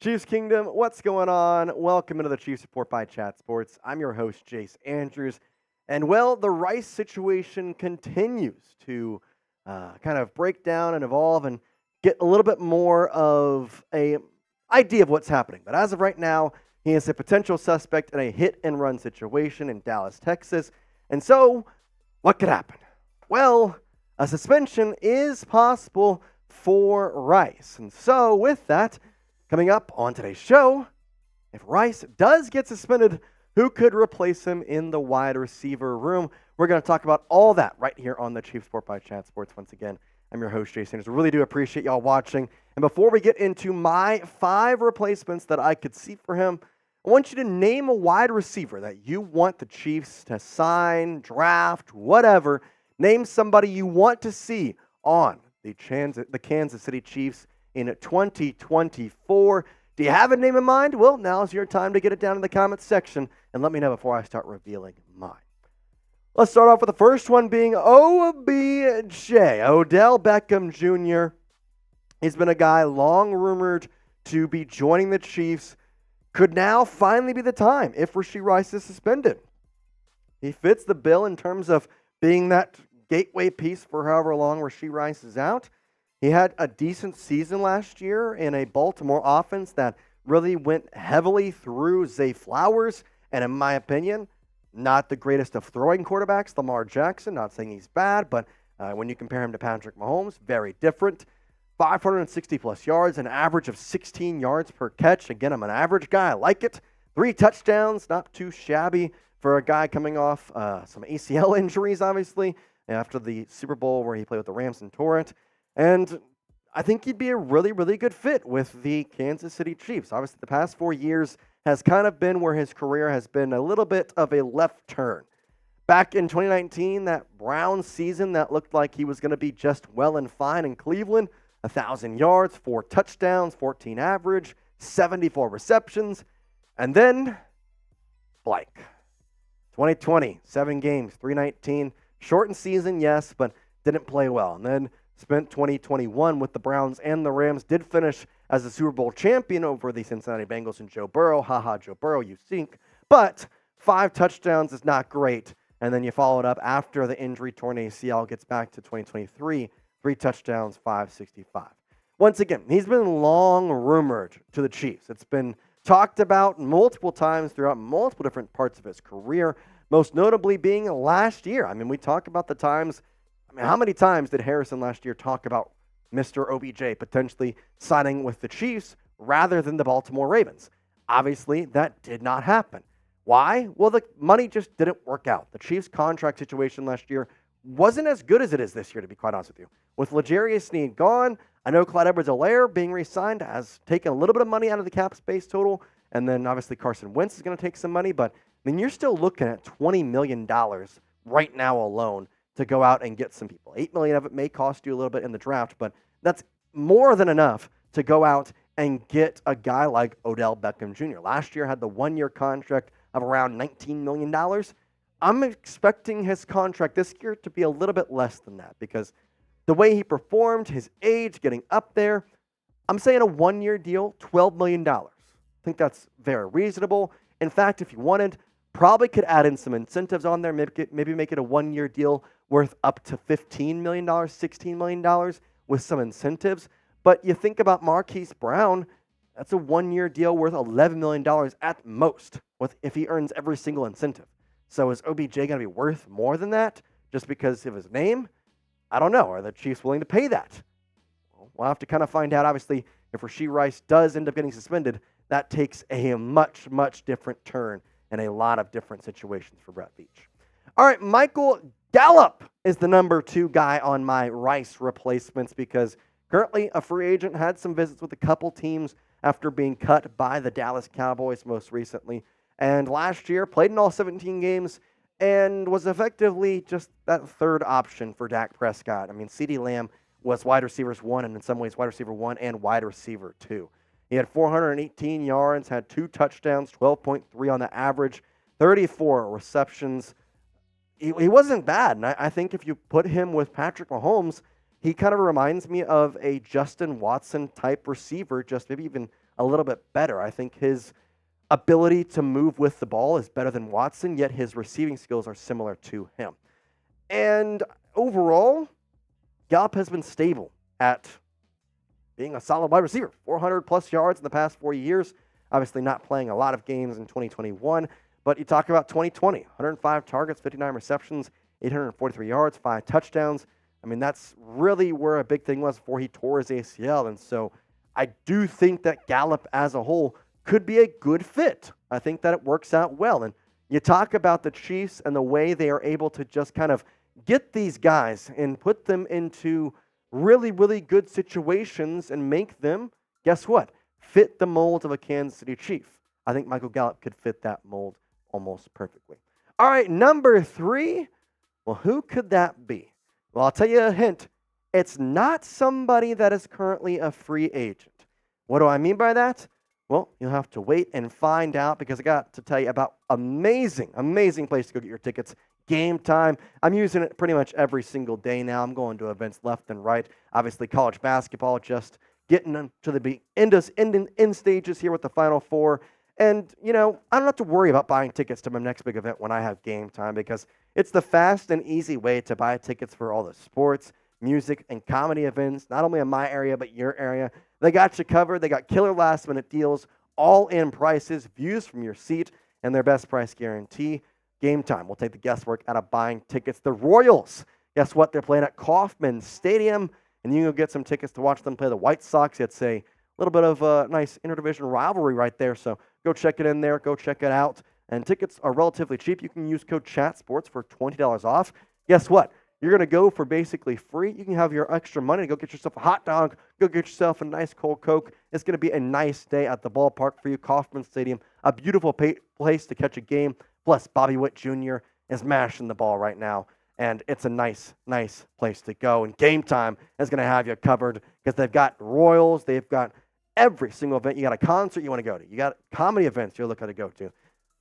Chiefs Kingdom, what's going on? Welcome into the Chiefs Report by Chat Sports. I'm your host, Jace Andrews. And well, the Rice situation continues to kind of break down and evolve and get a little bit more of a idea of what's happening. But as of right now, he is a potential suspect in a hit-and-run situation in Dallas, Texas. And so, what could happen? Well, a suspension is possible for Rice. And so, with that, coming up on today's show, if Rice does get suspended, who could replace him in the wide receiver room? We're going to talk about all that right here on the Chiefs Report by Chat Sports. Once again, I'm your host, Jason Sanders. I really do appreciate y'all watching. And before we get into my 5 replacements that I could see for him, I want you to name a wide receiver that you want the Chiefs to sign, draft, whatever. Name somebody you want to see on the Kansas City Chiefs in 2024. Do you have a name in mind? Well, now's your time to get it down in the comments section and let me know before I start revealing mine. Let's start off with the first one being OBJ, Odell Beckham Jr. He's been a guy long rumored to be joining the Chiefs. Could now finally be the time if Rashee Rice is suspended. He fits the bill in terms of being that gateway piece for however long Rashee Rice is out. He had a decent season last year in a Baltimore offense that really went heavily through Zay Flowers, and in my opinion, not the greatest of throwing quarterbacks. Lamar Jackson, not saying he's bad, but when you compare him to Patrick Mahomes, very different. 560-plus yards, an average of 16 yards per catch. Again, I'm an average guy. I like it. 3 touchdowns, not too shabby for a guy coming off some ACL injuries, obviously, after the Super Bowl where he played with the Rams and Torrent. And I think he'd be a really, really good fit with the Kansas City Chiefs. Obviously, the past 4 years has kind of been where his career has been a little bit of a left turn. Back in 2019, that Browns season that looked like he was going to be just well and fine in Cleveland, 1,000 yards, 4 touchdowns, 14 average, 74 receptions, and then blank. 2020, 7 games, 319, shortened season, yes, but didn't play well. And then spent 2021 with the Browns and the Rams, did finish as a Super Bowl champion over the Cincinnati Bengals and Joe Burrow. Haha, Joe Burrow, you stink. But 5 touchdowns is not great. And then you follow it up after the injury torn ACL, gets back to 2023, 3 touchdowns, 565. Once again, he's been long rumored to the Chiefs. It's been talked about multiple times throughout multiple different parts of his career, most notably being last year. I mean, we talk about the times. I mean, how many times did Harrison last year talk about Mr. OBJ potentially signing with the Chiefs rather than the Baltimore Ravens? Obviously, that did not happen. Why? Well, the money just didn't work out. The Chiefs' contract situation last year wasn't as good as it is this year, to be quite honest with you. With L'Jarius Sneed gone, I know Clyde Edwards-Helaire being re-signed has taken a little bit of money out of the cap space total, and then obviously Carson Wentz is going to take some money, but I mean, you're still looking at $20 million right now alone to go out and get some people. $8 million of it may cost you a little bit in the draft, but that's more than enough to go out and get a guy like Odell Beckham Jr. Last year had the 1-year contract of around $19 million. I'm expecting his contract this year to be a little bit less than that because the way he performed, his age, getting up there, I'm saying a 1-year deal, $12 million. I think that's very reasonable. In fact, if you wanted, probably could add in some incentives on there, maybe make it a 1-year deal worth up to $15 million, $16 million with some incentives. But you think about Marquise Brown, that's a 1-year deal worth $11 million at most if he earns every single incentive. So is OBJ going to be worth more than that just because of his name? I don't know. Are the Chiefs willing to pay that? Well, we'll have to kind of find out. Obviously, if Rashee Rice does end up getting suspended, that takes a much, much different turn in a lot of different situations for Brett Veach. All right, Michael Gallup is the number 2 guy on my Rice replacements because currently a free agent, had some visits with a couple teams after being cut by the Dallas Cowboys most recently. And last year, played in all 17 games and was effectively just that third option for Dak Prescott. I mean, CeeDee Lamb was wide receivers 1 and in some ways wide receiver 1 and wide receiver 2. He had 418 yards, had 2 touchdowns, 12.3 on the average, 34 receptions. He wasn't bad. And I think if you put him with Patrick Mahomes, he kind of reminds me of a Justin Watson type receiver, just maybe even a little bit better. I think his ability to move with the ball is better than Watson, yet his receiving skills are similar to him. And overall, Gallup has been stable at being a solid wide receiver. 400-plus yards in the past 4 years. Obviously not playing a lot of games in 2021. But you talk about 2020, 105 targets, 59 receptions, 843 yards, 5 touchdowns. I mean, that's really where a big thing was before he tore his ACL. And so I do think that Gallup as a whole could be a good fit. I think that it works out well. And you talk about the Chiefs and the way they are able to just kind of get these guys and put them into really, really good situations and make them, guess what, fit the mold of a Kansas City Chief. I think Michael Gallup could fit that mold almost perfectly. All right, number 3. Well, who could that be? Well, I'll tell you a hint. It's not somebody that is currently a free agent. What do I mean by that? Well, you'll have to wait and find out because I got to tell you about amazing place to go get your tickets. Game Time. I'm using it pretty much every single day now. I'm going to events left and right. Obviously, college basketball just getting to the end stages here with the Final Four. And, I don't have to worry about buying tickets to my next big event when I have Game Time because it's the fast and easy way to buy tickets for all the sports, music, and comedy events, not only in my area, but your area. They got you covered. They got killer last-minute deals, all-in prices, views from your seat, and their best price guarantee. Game Time will take the guesswork out of buying tickets. The Royals, guess what? They're playing at Kauffman Stadium, and you can go get some tickets to watch them play the White Sox. It's a little bit of a nice interdivision rivalry right there, so go check it in there. Go check it out. And tickets are relatively cheap. You can use code CHATSPORTS for $20 off. Guess what? You're going to go for basically free. You can have your extra money to go get yourself a hot dog, go get yourself a nice cold Coke. It's going to be a nice day at the ballpark for you, Kauffman Stadium, a beautiful place to catch a game. Plus, Bobby Witt Jr. is mashing the ball right now, and it's a nice place to go. And Game Time is going to have you covered because they've got Royals. They've got every single event. You got a concert you want to go to. You got comedy events you're looking to go to.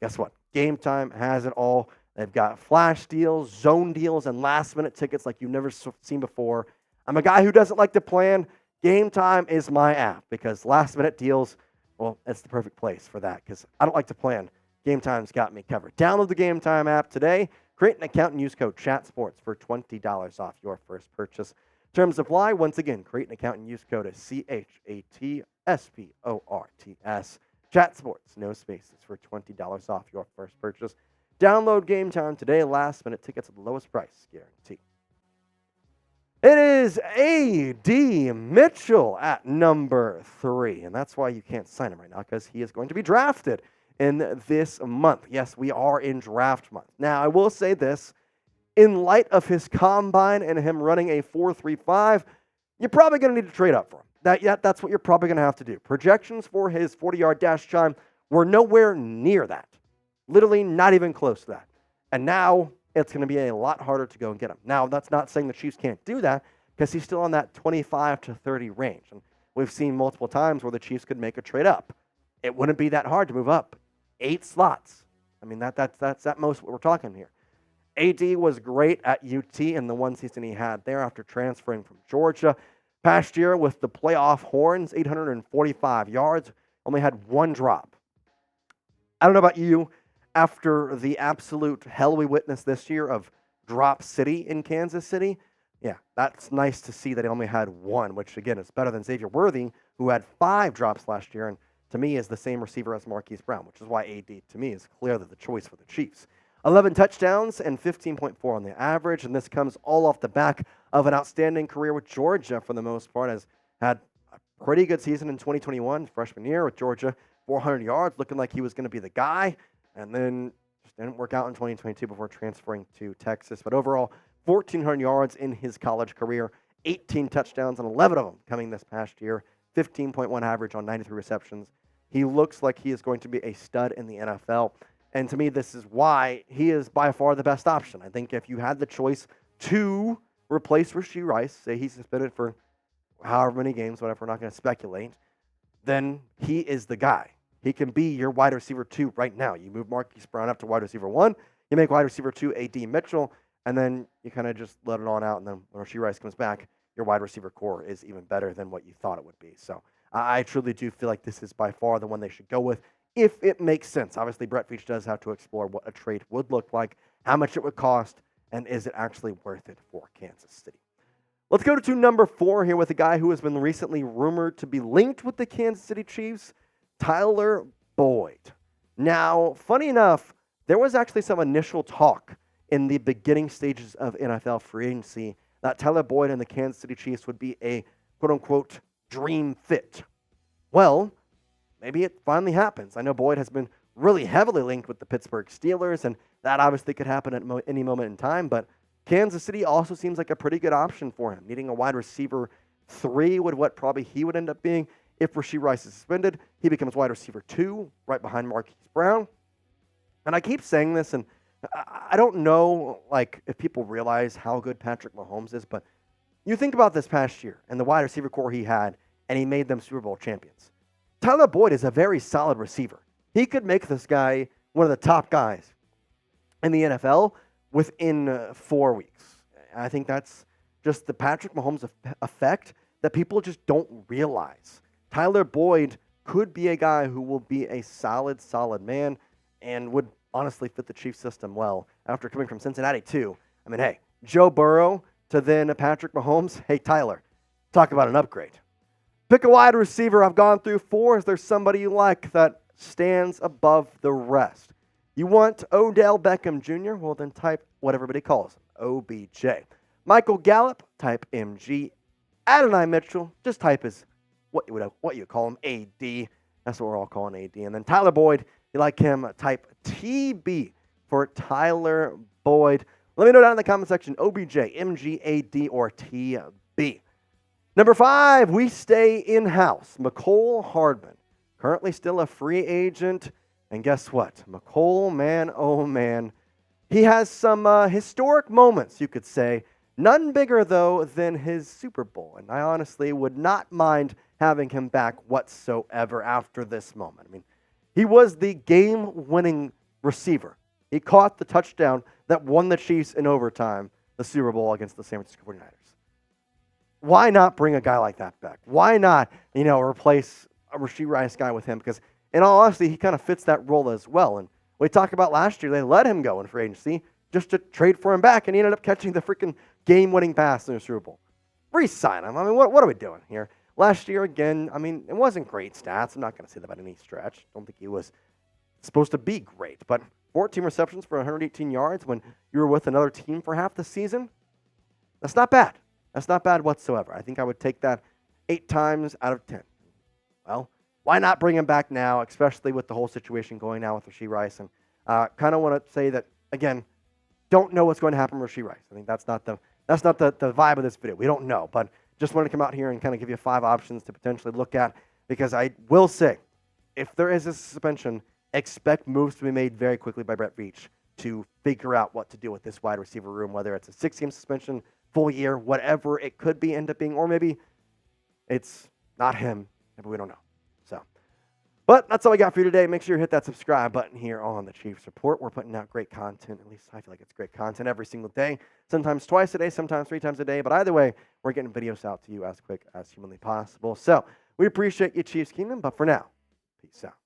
Guess what? Game Time has it all. They've got flash deals, zone deals, and last-minute tickets like you've never seen before. I'm a guy who doesn't like to plan. Game Time is my app because last-minute deals, well, it's the perfect place for that because I don't like to plan. Game Time's got me covered. Download the Game Time app today. Create an account and use code CHATSPORTS for $20 off your first purchase. Terms apply. Once again, create an account and use code CHATSPORTS. Chat Sports, no spaces, for $20 off your first purchase. Download Game Time today. Last-minute tickets at the lowest price guarantee. It is A.D. Mitchell at number 3, and that's why you can't sign him right now because he is going to be drafted in this month. Yes, we are in draft month. Now, I will say this. In light of his combine and him running a 4.35, you're probably going to need to trade up for him. That's what you're probably going to have to do. Projections for his 40-yard dash time were nowhere near that. Literally not even close to that. And now it's going to be a lot harder to go and get him. Now, that's not saying the Chiefs can't do that because he's still on that 25 to 30 range. And we've seen multiple times where the Chiefs could make a trade up. It wouldn't be that hard to move up 8 slots. I mean, that's at most what we're talking here. AD was great at UT in the one season he had there after transferring from Georgia. Past year with the playoff horns, 845 yards, only had 1 drop. I don't know about you, after the absolute hell we witnessed this year of Drop City in Kansas City, yeah, that's nice to see that he only had 1, which again is better than Xavier Worthy, who had 5 drops last year, and to me is the same receiver as Marquise Brown, which is why AD to me is clearly the choice for the Chiefs. 11 touchdowns and 15.4 on the average, and this comes all off the back of an outstanding career with Georgia for the most part. Has had a pretty good season in 2021, freshman year with Georgia, 400 yards, looking like he was going to be the guy, and then just didn't work out in 2022 before transferring to Texas. But overall, 1,400 yards in his college career, 18 touchdowns, and 11 of them coming this past year, 15.1 average on 93 receptions. He looks like he is going to be a stud in the NFL. And to me, this is why he is by far the best option. I think if you had the choice to replace Rashee Rice, say he's suspended for however many games, whatever, we're not going to speculate, then he is the guy. He can be your wide receiver 2 right now. You move Marquise Brown up to wide receiver 1, you make wide receiver 2 A.D. Mitchell, and then you kind of just let it on out, and then when Rashee Rice comes back, your wide receiver core is even better than what you thought it would be. So I truly do feel like this is by far the one they should go with if it makes sense. Obviously, Brett Veach does have to explore what a trade would look like, how much it would cost, and is it actually worth it for Kansas City. Let's go to number 4 here with a guy who has been recently rumored to be linked with the Kansas City Chiefs, Tyler Boyd. Now, funny enough, there was actually some initial talk in the beginning stages of NFL free agency that Tyler Boyd and the Kansas City Chiefs would be a quote-unquote dream fit. Well, maybe it finally happens. I know Boyd has been really heavily linked with the Pittsburgh Steelers, and that obviously could happen at any moment in time, but Kansas City also seems like a pretty good option for him, needing a wide receiver 3 would what probably he would end up being. If Rashee Rice is suspended, he becomes wide receiver 2, right behind Marquise Brown. And I keep saying this, and I don't know if people realize how good Patrick Mahomes is, but you think about this past year and the wide receiver core he had, and he made them Super Bowl champions. Tyler Boyd is a very solid receiver. He could make this guy one of the top guys in the NFL within 4 weeks. I think that's just the Patrick Mahomes effect that people just don't realize. Tyler Boyd could be a guy who will be a solid man and would honestly fit the Chiefs system well after coming from Cincinnati too. I mean, hey, Joe Burrow to then Patrick Mahomes. Hey, Tyler, talk about an upgrade. Pick a wide receiver. I've gone through 4. Is there somebody you like that stands above the rest? You want Odell Beckham Jr.? Well, then type what everybody calls him, OBJ. Michael Gallup, type MG. Adonai Mitchell, just type as what you call him, AD. That's what we're all calling AD. And then Tyler Boyd, you like him, type TB for Tyler Boyd. Let me know down in the comment section, OBJ, MG, AD, or TB. Number 5, we stay in-house. Mecole Hardman, currently still a free agent. And guess what? Mecole, man, oh man, he has some historic moments, you could say. None bigger, though, than his Super Bowl. And I honestly would not mind having him back whatsoever after this moment. I mean, he was the game-winning receiver. He caught the touchdown that won the Chiefs in overtime, the Super Bowl against the San Francisco 49ers. Why not bring a guy like that back? Why not, replace a Rashee Rice guy with him? Because in all honesty, he kind of fits that role as well. And we talked about last year, they let him go in free agency just to trade for him back, and he ended up catching the freaking game-winning pass in the Super Bowl. Re-sign him. I mean, what are we doing here? Last year, again, I mean, it wasn't great stats. I'm not going to say that by any stretch. Don't think he was supposed to be great. But 14 receptions for 118 yards when you were with another team for half the season, that's not bad. That's not bad whatsoever. I think I would take that 8 times out of 10. Well, why not bring him back now, especially with the whole situation going now with Rashee Rice? And kind of want to say that, again, don't know what's going to happen with Rashee Rice. I think that's not the vibe of this video. We don't know, but just wanted to come out here and kind of give you 5 options to potentially look at, because I will say, if there is a suspension, expect moves to be made very quickly by Brett Veach to figure out what to do with this wide receiver room, whether it's a 6-game suspension, full year, whatever it could be end up being, or maybe it's not him. Maybe we don't know. But that's all we got for you today. Make sure you hit that subscribe button here on the Chiefs Report. We're putting out great content. At least I feel like it's great content every single day. Sometimes twice a day, sometimes 3 times a day. But either way, we're getting videos out to you as quick as humanly possible. So we appreciate you, Chiefs Kingdom. But for now, peace out.